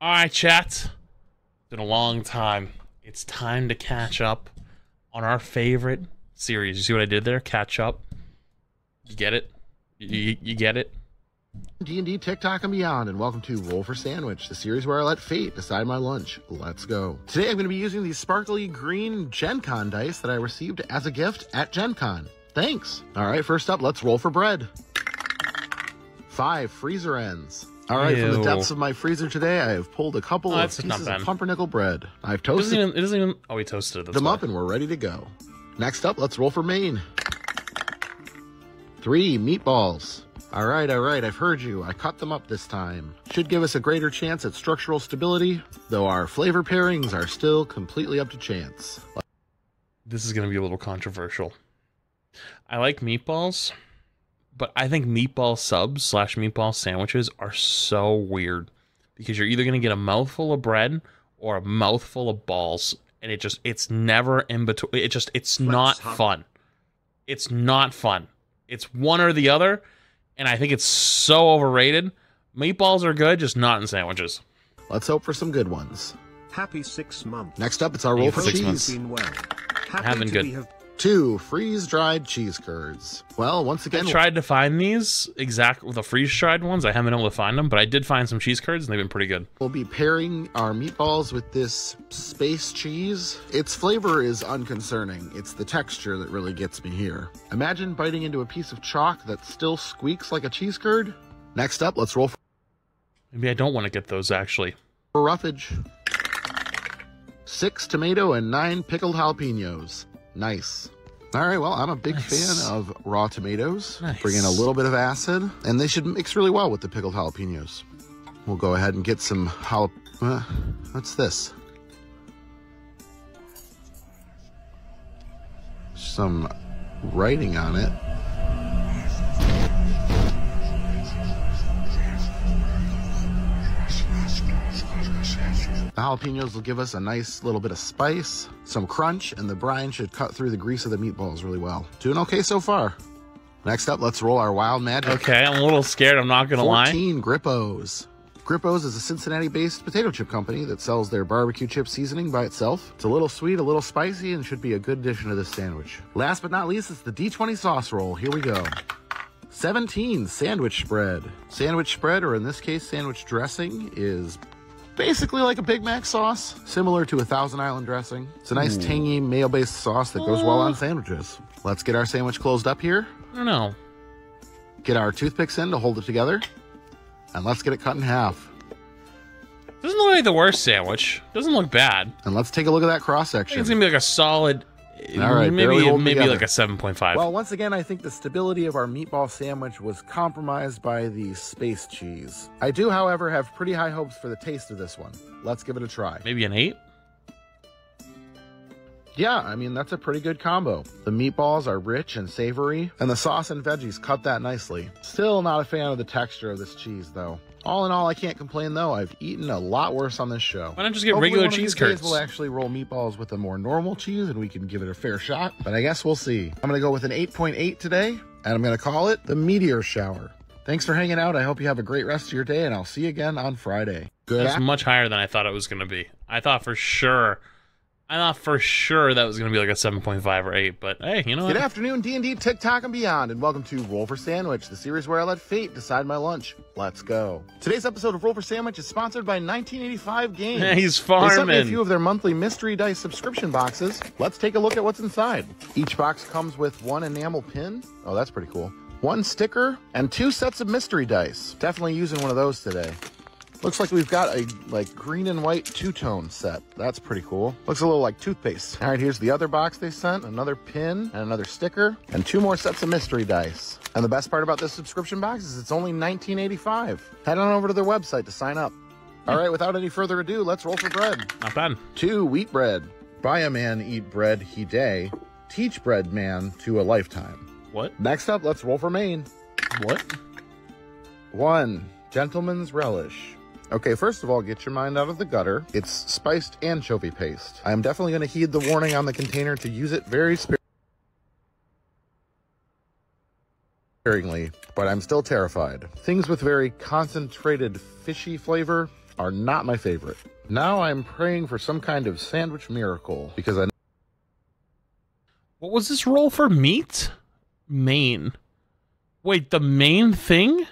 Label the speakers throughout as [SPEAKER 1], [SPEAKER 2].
[SPEAKER 1] All right, chat. It's been a long time. It's time to catch up on our favorite series. You see what I did there? Catch up. You get it? You get it?
[SPEAKER 2] D&D, TikTok, and beyond, and welcome to Roll for Sandwich, the series where I let fate decide my lunch. Let's go. Today I'm going to be using these sparkly green Gen Con dice that I received as a gift at Gen Con. Thanks. All right, first up, let's roll for bread. 5 freezer ends. All right, from the depths of my freezer today, I have pulled a couple of pieces of pumpernickel bread. I've toasted
[SPEAKER 1] it doesn't even oh, we toasted it.
[SPEAKER 2] them up, and we're ready to go. Next up, let's roll for main. 3 meatballs. All right, I've heard you. I cut them up this time. Should give us a greater chance at structural stability, though our flavor pairings are still completely up to chance.
[SPEAKER 1] This is going to be a little controversial. I like meatballs, but I think meatball subs / meatball sandwiches are so weird because you're either going to get a mouthful of bread or a mouthful of balls, and it's never in between. It's not fun. It's not fun. It's one or the other. And I think it's so overrated. Meatballs are good, just not in sandwiches.
[SPEAKER 2] Let's hope for some good ones.
[SPEAKER 3] Happy 6 months.
[SPEAKER 2] Next up, it's our roll for cheese.
[SPEAKER 3] Been well.
[SPEAKER 1] Haven't good.
[SPEAKER 2] 2 freeze-dried cheese curds. Well, once again,
[SPEAKER 1] I tried to find these the freeze-dried ones. I haven't been able to find them, but I did find some cheese curds, and they've been pretty good.
[SPEAKER 2] We'll be pairing our meatballs with this space cheese. Its flavor is unconcerning. It's the texture that really gets me here. Imagine biting into a piece of chalk that still squeaks like a cheese curd. Next up, let's roll for
[SPEAKER 1] Maybe I don't want to get those, actually.
[SPEAKER 2] roughage. 6 tomato and 9 pickled jalapenos. Nice. All right, well, I'm a big fan of raw tomatoes. Bring in a little bit of acid, and they should mix really well with the pickled jalapenos. We'll go ahead and get some what's this? Some writing on it. The jalapenos will give us a nice little bit of spice, some crunch, and the brine should cut through the grease of the meatballs really well. Doing okay so far. Next up, let's roll our wild magic.
[SPEAKER 1] Okay, I'm a little scared, I'm not gonna lie.
[SPEAKER 2] 14 Grippos. Grippos is a Cincinnati-based potato chip company that sells their barbecue chip seasoning by itself. It's a little sweet, a little spicy, and should be a good addition to this sandwich. Last but not least, it's the D20 sauce roll. Here we go. 17 sandwich spread. Sandwich spread, or in this case, sandwich dressing, is basically like a Big Mac sauce, similar to a Thousand Island dressing. It's a nice tangy mayo-based sauce that goes well on sandwiches. Let's get our sandwich closed up here.
[SPEAKER 1] I don't know.
[SPEAKER 2] Get our toothpicks in to hold it together. And let's get it cut in half.
[SPEAKER 1] Doesn't look like the worst sandwich. Doesn't look bad.
[SPEAKER 2] And let's take a look at that cross
[SPEAKER 1] I think
[SPEAKER 2] section.
[SPEAKER 1] it's gonna be like a solid,
[SPEAKER 2] All right,
[SPEAKER 1] maybe
[SPEAKER 2] together.
[SPEAKER 1] like a 7.5.
[SPEAKER 2] Well, once again, I think the stability of our meatball sandwich was compromised by the space cheese. I do, however, have pretty high hopes for the taste of this one. Let's give it a try.
[SPEAKER 1] Maybe an 8?
[SPEAKER 2] Yeah, I mean, that's a pretty good combo. The meatballs are rich and savory, and the sauce and veggies cut that nicely. Still not a fan of the texture of this cheese, though. All in all, I can't complain, though. I've eaten a lot worse on this show.
[SPEAKER 1] Why not just get
[SPEAKER 2] Hopefully
[SPEAKER 1] regular
[SPEAKER 2] one of
[SPEAKER 1] cheese
[SPEAKER 2] these days
[SPEAKER 1] curds?
[SPEAKER 2] We'll actually roll meatballs with a more normal cheese, and we can give it a fair shot. But I guess we'll see. I'm going to go with an 8.8 today, and I'm going to call it the Meteor Shower. Thanks for hanging out. I hope you have a great rest of your day, and I'll see you again on Friday.
[SPEAKER 1] That's much higher than I thought it was going to be. I thought for sure that was going to be like a 7.5 or 8, but hey, you know what?
[SPEAKER 2] Good afternoon, D&D, TikTok, and beyond, and welcome to Roll for Sandwich, the series where I let fate decide my lunch. Let's go. Today's episode of Roll for Sandwich is sponsored by 1985 Games.
[SPEAKER 1] Yeah, he's
[SPEAKER 2] They sent me a
[SPEAKER 1] farming.
[SPEAKER 2] few of their monthly mystery dice subscription boxes. Let's take a look at what's inside. Each box comes with 1 enamel pin. Oh, that's pretty cool. 1 sticker and 2 sets of mystery dice. Definitely using one of those today. Looks like we've got a green and white two-tone set. That's pretty cool. Looks a little like toothpaste. All right, here's the other box they sent. Another pin and another sticker and 2 more sets of mystery dice. And the best part about this subscription box is it's only $19.85. Head on over to their website to sign up. All right, without any further ado, let's roll for bread.
[SPEAKER 1] Not bad.
[SPEAKER 2] 2 wheat bread. Buy a man eat bread he day. Teach bread man to a lifetime.
[SPEAKER 1] What?
[SPEAKER 2] Next up, let's roll for main.
[SPEAKER 1] What?
[SPEAKER 2] 1 gentleman's relish. Okay, first of all, get your mind out of the gutter. It's spiced anchovy paste. I am definitely going to heed the warning on the container to use it very sparingly, but I'm still terrified. Things with very concentrated fishy flavor are not my favorite. Now I'm praying for some kind of sandwich miracle because I...
[SPEAKER 1] What was this roll for meat? Main. Wait, the main thing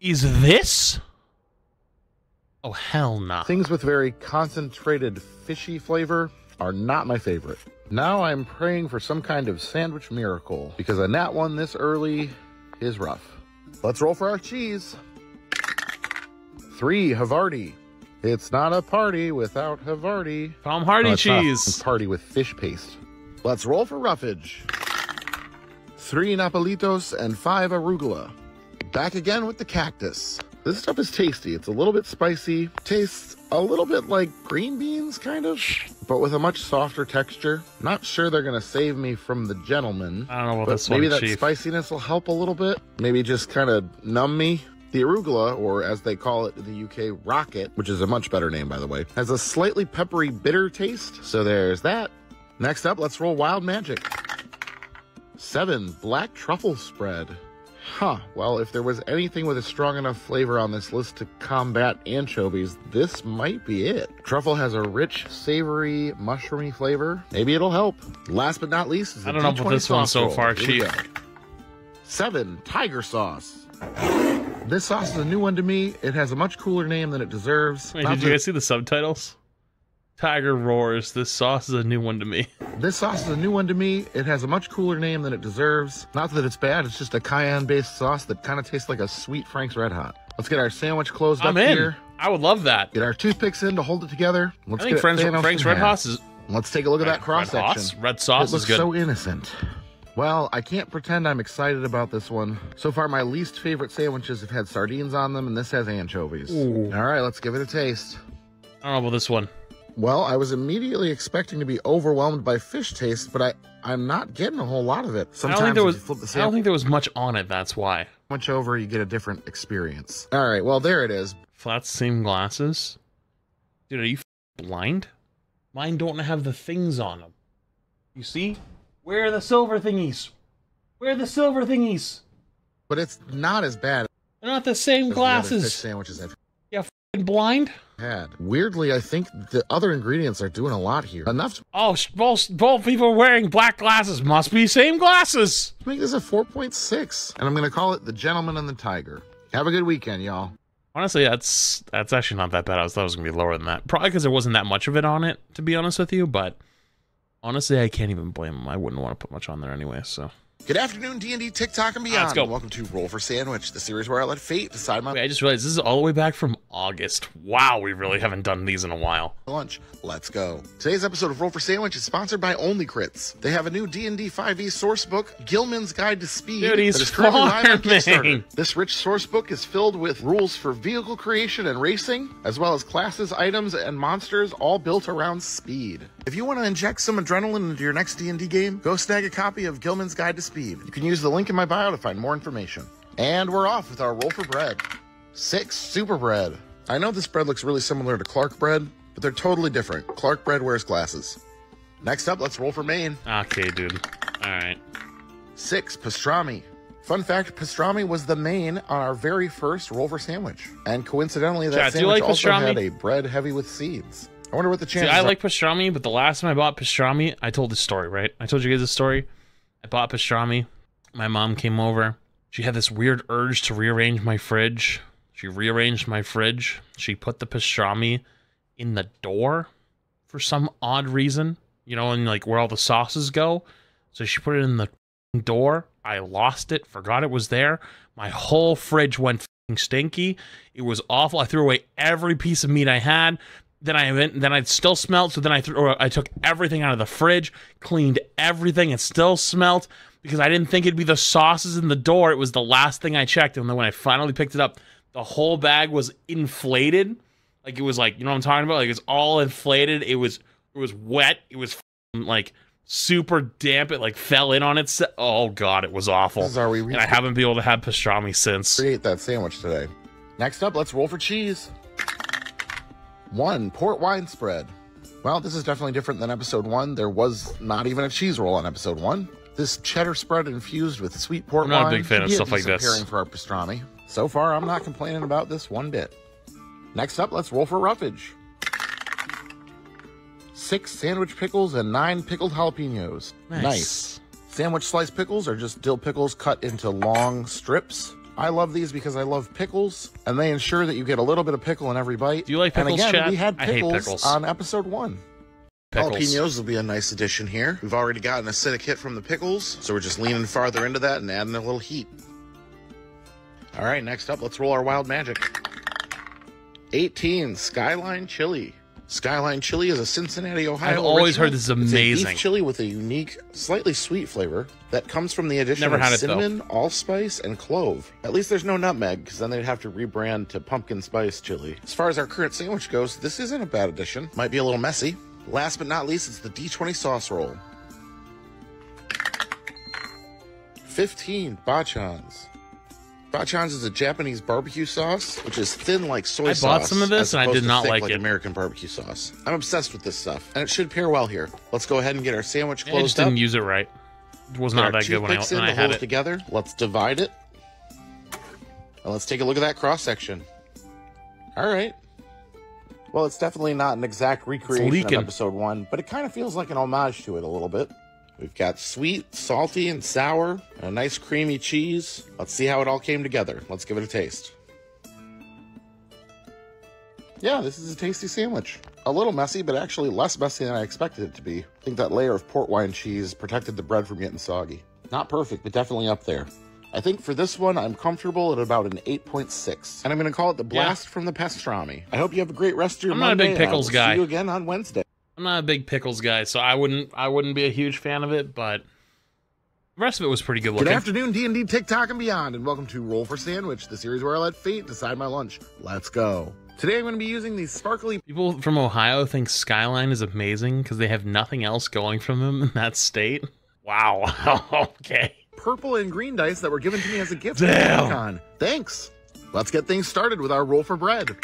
[SPEAKER 1] is this? Oh, hell no.
[SPEAKER 2] Things with very concentrated fishy flavor are not my favorite. Now I'm praying for some kind of sandwich miracle because a nat one this early is rough. Let's roll for our cheese. 3 Havarti. It's not a party without Havarti.
[SPEAKER 1] Tom Hardy cheese.
[SPEAKER 2] Party with fish paste. Let's roll for roughage. 3 Napolitos and 5 arugula. Back again with the cactus. This stuff is tasty. It's a little bit spicy. Tastes a little bit like green beans, kind of, but with a much softer texture. Not sure they're going to save me from the gentleman.
[SPEAKER 1] I don't know what this
[SPEAKER 2] maybe
[SPEAKER 1] one,
[SPEAKER 2] that
[SPEAKER 1] Chief.
[SPEAKER 2] Spiciness will help a little bit. Maybe just kind of numb me. The arugula, or as they call it in the UK, rocket, which is a much better name, by the way, has a slightly peppery, bitter taste. So there's that. Next up, let's roll Wild Magic. 7 Black Truffle Spread. Huh, well, if there was anything with a strong enough flavor on this list to combat anchovies, this might be it. Truffle has a rich, savory, mushroomy flavor. Maybe it'll help. Last but not least is the
[SPEAKER 1] I don't know about this one so far, Chief.
[SPEAKER 2] 7 Tiger Sauce. This sauce is a new one to me. It has a much cooler name than it deserves.
[SPEAKER 1] Wait, did you guys see the subtitles? Tiger roars. This sauce is a new one to me.
[SPEAKER 2] This sauce is a new one to me. It has a much cooler name than it deserves. Not that it's bad, it's just a cayenne-based sauce that kind of tastes like a sweet Frank's Red Hot. Let's get our sandwich closed up here.
[SPEAKER 1] I would love that.
[SPEAKER 2] Get our toothpicks in to hold it together. Let's
[SPEAKER 1] I think Frank's Red Hot is...
[SPEAKER 2] Let's take a look at that cross-section.
[SPEAKER 1] Red sauce is good.
[SPEAKER 2] It looks so innocent. Well, I can't pretend I'm excited about this one. So far, my least favorite sandwiches have had sardines on them, and this has anchovies.
[SPEAKER 1] Ooh.
[SPEAKER 2] All right, let's give it a taste.
[SPEAKER 1] I don't know about this one.
[SPEAKER 2] Well, I was immediately expecting to be overwhelmed by fish taste, but I'm not getting a whole lot of it. Sometimes
[SPEAKER 1] I don't
[SPEAKER 2] if
[SPEAKER 1] think there was much on it, that's why.
[SPEAKER 2] Much over, you get a different experience. All right, well, there it is.
[SPEAKER 1] Flat seam glasses? Dude, are you blind? Mine don't have the things on them. You see? Where are the silver thingies? Where are the silver thingies?
[SPEAKER 2] But it's not as bad.
[SPEAKER 1] They're not the same
[SPEAKER 2] as
[SPEAKER 1] glasses.
[SPEAKER 2] The other fish sandwiches I've
[SPEAKER 1] blind?
[SPEAKER 2] had. Weirdly, I think the other ingredients are doing a lot here. Enough to
[SPEAKER 1] Both people wearing black glasses must be same glasses.
[SPEAKER 2] make this a 4.6. And I'm going to call it the Gentleman and the Tiger. Have a good weekend, y'all.
[SPEAKER 1] Honestly, that's actually not that bad. I thought it was going to be lower than that. Probably because there wasn't that much of it on it, to be honest with you. But honestly, I can't even blame them. I wouldn't want to put much on there anyway, so...
[SPEAKER 2] Good afternoon, D&D, TikTok, and beyond.
[SPEAKER 1] Let's go.
[SPEAKER 2] Welcome to Roll for Sandwich, the series where I let fate decide my
[SPEAKER 1] Wait, I just realized this is all the way back from August. Wow, we really haven't done these in a while.
[SPEAKER 2] lunch. Let's go. Today's episode of Roll for Sandwich is sponsored by Only Crits. They have a new D&D 5e source book, Gilman's Guide to Speed,
[SPEAKER 1] Dude, he's
[SPEAKER 2] that is currently live on
[SPEAKER 1] farming.
[SPEAKER 2] Kickstarter. This rich source book is filled with rules for vehicle creation and racing, as well as classes, items, and monsters, all built around speed. If you want to inject some adrenaline into your next D&D game, go snag a copy of Gilman's Guide to Speed. You can use the link in my bio to find more information. And we're off with our roll for bread. 6 Super Bread. I know this bread looks really similar to Clark bread, but they're totally different. Clark bread wears glasses. Next up, let's roll for Maine.
[SPEAKER 1] Okay, dude. All right.
[SPEAKER 2] 6 Pastrami. Fun fact, pastrami was the main on our very first roll for sandwich. And coincidentally, that
[SPEAKER 1] Chat, do you
[SPEAKER 2] sandwich
[SPEAKER 1] like
[SPEAKER 2] also
[SPEAKER 1] pastrami?
[SPEAKER 2] had a bread heavy with seeds. I wonder what the
[SPEAKER 1] See,
[SPEAKER 2] chances
[SPEAKER 1] I
[SPEAKER 2] are.
[SPEAKER 1] like pastrami, but the last time I bought pastrami, I told this story, right? I told you guys this story. I bought pastrami. My mom came over. She had this weird urge to rearrange my fridge. She rearranged my fridge. She put the pastrami in the door for some odd reason. You know, and like where all the sauces go. So she put it in the door. I lost it, forgot it was there. My whole fridge went stinky. It was awful. I threw away every piece of meat I had. Then I still smelled, so then I took everything out of the fridge, cleaned everything, and still smelled because I didn't think it'd be the sauces in the door. It was the last thing I checked, and then when I finally picked it up, the whole bag was inflated. Like it was like, you know what I'm talking about? Like it was all inflated. It was wet. It was like super damp. It like fell in on its. Oh god, it was awful.
[SPEAKER 2] This is our
[SPEAKER 1] and I haven't been able to have pastrami since.
[SPEAKER 2] Create that sandwich today. Next up, let's roll for cheese. 1 Port wine spread. Well, this is definitely different than episode 1. There was not even a cheese roll on episode 1. This cheddar spread infused with sweet port wine.
[SPEAKER 1] I'm not a big fan of stuff like this.
[SPEAKER 2] Pairing for our pastrami. So far, I'm not complaining about this one bit. Next up, let's roll for roughage. 6 sandwich pickles and 9 pickled jalapenos. Nice. Sandwich slice pickles are just dill pickles cut into long strips. I love these because I love pickles, and they ensure that you get a little bit of pickle in every bite.
[SPEAKER 1] Do you like pickles,
[SPEAKER 2] and again,
[SPEAKER 1] Chad?
[SPEAKER 2] we had
[SPEAKER 1] I hate
[SPEAKER 2] pickles
[SPEAKER 1] pickles.
[SPEAKER 2] on episode 1.
[SPEAKER 1] Pickles.
[SPEAKER 2] Jalapenos will be a nice addition here. We've already got an acidic hit from the pickles, so we're just leaning farther into that and adding a little heat. All right, next up, let's roll our wild magic. 18, Skyline Chili. Skyline Chili is a Cincinnati, Ohio
[SPEAKER 1] I've always
[SPEAKER 2] original.
[SPEAKER 1] heard this is amazing.
[SPEAKER 2] It's a beef chili with a unique, slightly sweet flavor that comes from the addition of cinnamon, allspice, and clove. At least there's no nutmeg, because then they'd have to rebrand to pumpkin spice chili. As far as our current sandwich goes, this isn't a bad addition. Might be a little messy. Last but not least, it's the D20 sauce roll. 15, Bachans. Bachans is a Japanese barbecue sauce, which is thin like soy sauce.
[SPEAKER 1] I bought some of this and I did not like it.
[SPEAKER 2] American barbecue sauce. I'm obsessed with this stuff, and it should pair well here. Let's go ahead and get our sandwich closed
[SPEAKER 1] I just didn't use it right. It was not that good when I had it
[SPEAKER 2] together. Let's divide it. And let's take a look at that cross section. All right. Well, it's definitely not an exact recreation of episode 1, but it kind of feels like an homage to it a little bit. We've got sweet, salty, and sour, and a nice creamy cheese. Let's see how it all came together. Let's give it a taste. Yeah, this is a tasty sandwich. A little messy, but actually less messy than I expected it to be. I think that layer of port wine cheese protected the bread from getting soggy. Not perfect, but definitely up there. I think for this one, I'm comfortable at about an 8.6. And I'm going to call it the blast from the pastrami. I hope you have a great rest of your Monday.
[SPEAKER 1] I'm not a big pickles guy.
[SPEAKER 2] See you again on Wednesday.
[SPEAKER 1] I'm not a big pickles guy, so I wouldn't be a huge fan of it, but the rest of it was pretty good looking.
[SPEAKER 2] Good afternoon, D&D, TikTok, and beyond, and welcome to Roll for Sandwich, the series where I let fate decide my lunch. Let's go. Today I'm going to be using these sparkly...
[SPEAKER 1] People from Ohio think Skyline is amazing because they have nothing else going for them in that state. Wow. Okay.
[SPEAKER 2] Purple and green dice that were given to me as a gift.
[SPEAKER 1] Damn.
[SPEAKER 2] Thanks. Let's get things started with our roll for bread.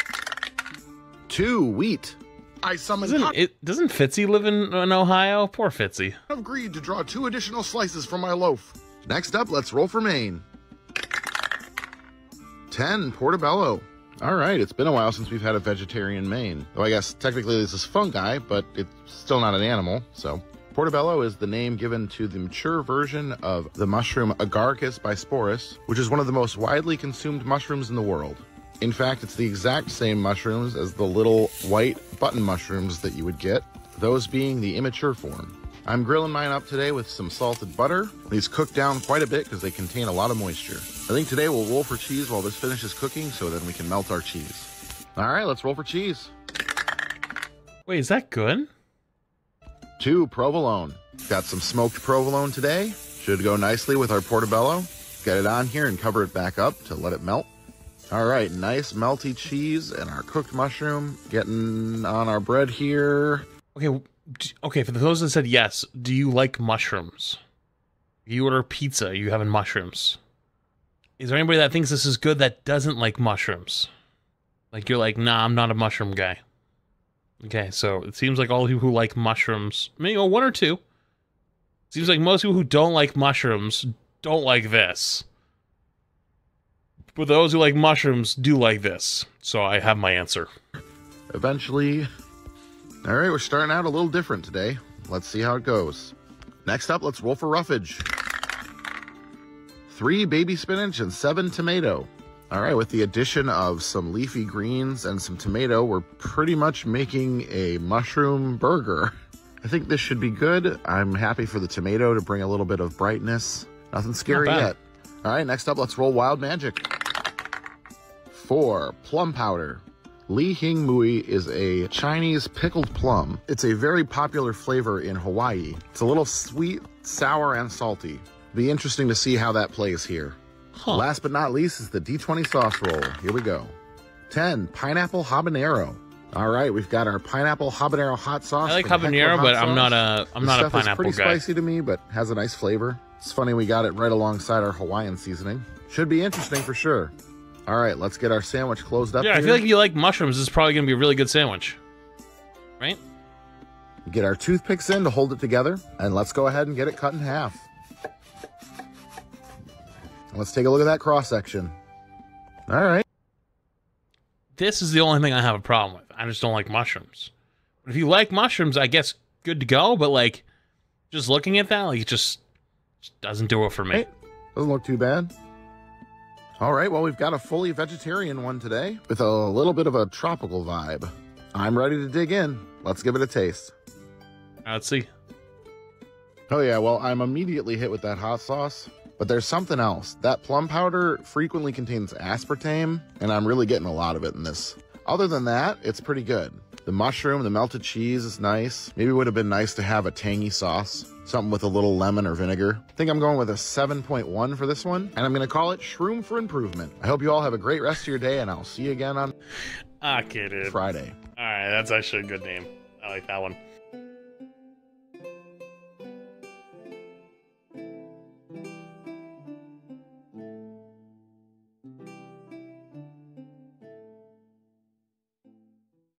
[SPEAKER 2] 2 wheat. I summoned...
[SPEAKER 1] Doesn't Fitzy live in Ohio? Poor Fitzy.
[SPEAKER 2] I've agreed to draw 2 additional slices from my loaf. Next up, let's roll for Maine. 10, Portobello. All right, it's been a while since we've had a vegetarian Maine. Though I guess technically this is fungi, but it's still not an animal, so... Portobello is the name given to the mature version of the mushroom Agaricus bisporus, which is one of the most widely consumed mushrooms in the world. In fact, it's the exact same mushrooms as the little white button mushrooms that you would get, those being the immature form. I'm grilling mine up today with some salted butter. These cook down quite a bit because they contain a lot of moisture. I think today we'll roll for cheese while this finishes cooking so then we can melt our cheese. All right, let's roll for cheese.
[SPEAKER 1] Wait, is that good?
[SPEAKER 2] 2, provolone. Got some smoked provolone today. Should go nicely with our portobello. Get it on here and cover it back up to let it melt. All right, nice melty cheese and our cooked mushroom getting on our bread here.
[SPEAKER 1] Okay, for those that said yes, do you like mushrooms? You order pizza, you having mushrooms. Is there anybody that thinks this is good that doesn't like mushrooms? Like you're like, nah, I'm not a mushroom guy. Okay, so it seems like all the people who like mushrooms, maybe 1 or 2. Seems like most people who don't like mushrooms don't like this. But those who like mushrooms do like this. So I have my answer.
[SPEAKER 2] Eventually. All right, we're starting out a little different today. Let's see how it goes. Next up, let's roll for roughage. 3 baby spinach and 7 tomato. All right, with the addition of some leafy greens and some tomato, we're pretty much making a mushroom burger. I think this should be good. I'm happy for the tomato to bring a little bit of brightness. Nothing scary yet. All right, next up, let's roll wild magic. 4, plum powder. Li Hing Mui is a Chinese pickled plum. It's a very popular flavor in Hawaii. It's a little sweet, sour, and salty. Be interesting to see how that plays here. Huh. Last but not least is the D20 sauce roll. Here we go. 10, pineapple habanero. All right, we've got our pineapple habanero hot sauce.
[SPEAKER 1] I like habanero, but I'm not a pineapple guy. It's pretty
[SPEAKER 2] spicy to me, but has a nice flavor. It's funny we got it right alongside our Hawaiian seasoning. Should be interesting for sure. All right, let's get our sandwich closed up.
[SPEAKER 1] Yeah, I feel like if you like mushrooms, this is probably going to be a really good sandwich. Right?
[SPEAKER 2] Get our toothpicks in to hold it together, and let's go ahead and get it cut in half. Let's take a look at that cross section. All right.
[SPEAKER 1] This is the only thing I have a problem with. I just don't like mushrooms. But if you like mushrooms, I guess good to go. But like, just looking at that, like, it just doesn't do it for me.
[SPEAKER 2] Hey, doesn't look too bad. All right, well, we've got a fully vegetarian one today with a little bit of a tropical vibe. I'm ready to dig in. Let's give it a taste.
[SPEAKER 1] Let's see.
[SPEAKER 2] Oh yeah, well, I'm immediately hit with that hot sauce, but there's something else. That plum powder frequently contains aspartame, and I'm really getting a lot of it in this. Other than that, it's pretty good. The mushroom, the melted cheese is nice. Maybe it would have been nice to have a tangy sauce, something with a little lemon or vinegar. I think I'm going with a 7.1 for this one, and I'm gonna call it Shroom for Improvement. I hope you all have a great rest of your day, and I'll see you again on
[SPEAKER 1] Okay, dude.
[SPEAKER 2] Friday.
[SPEAKER 1] All right, that's actually a good name. I like that one.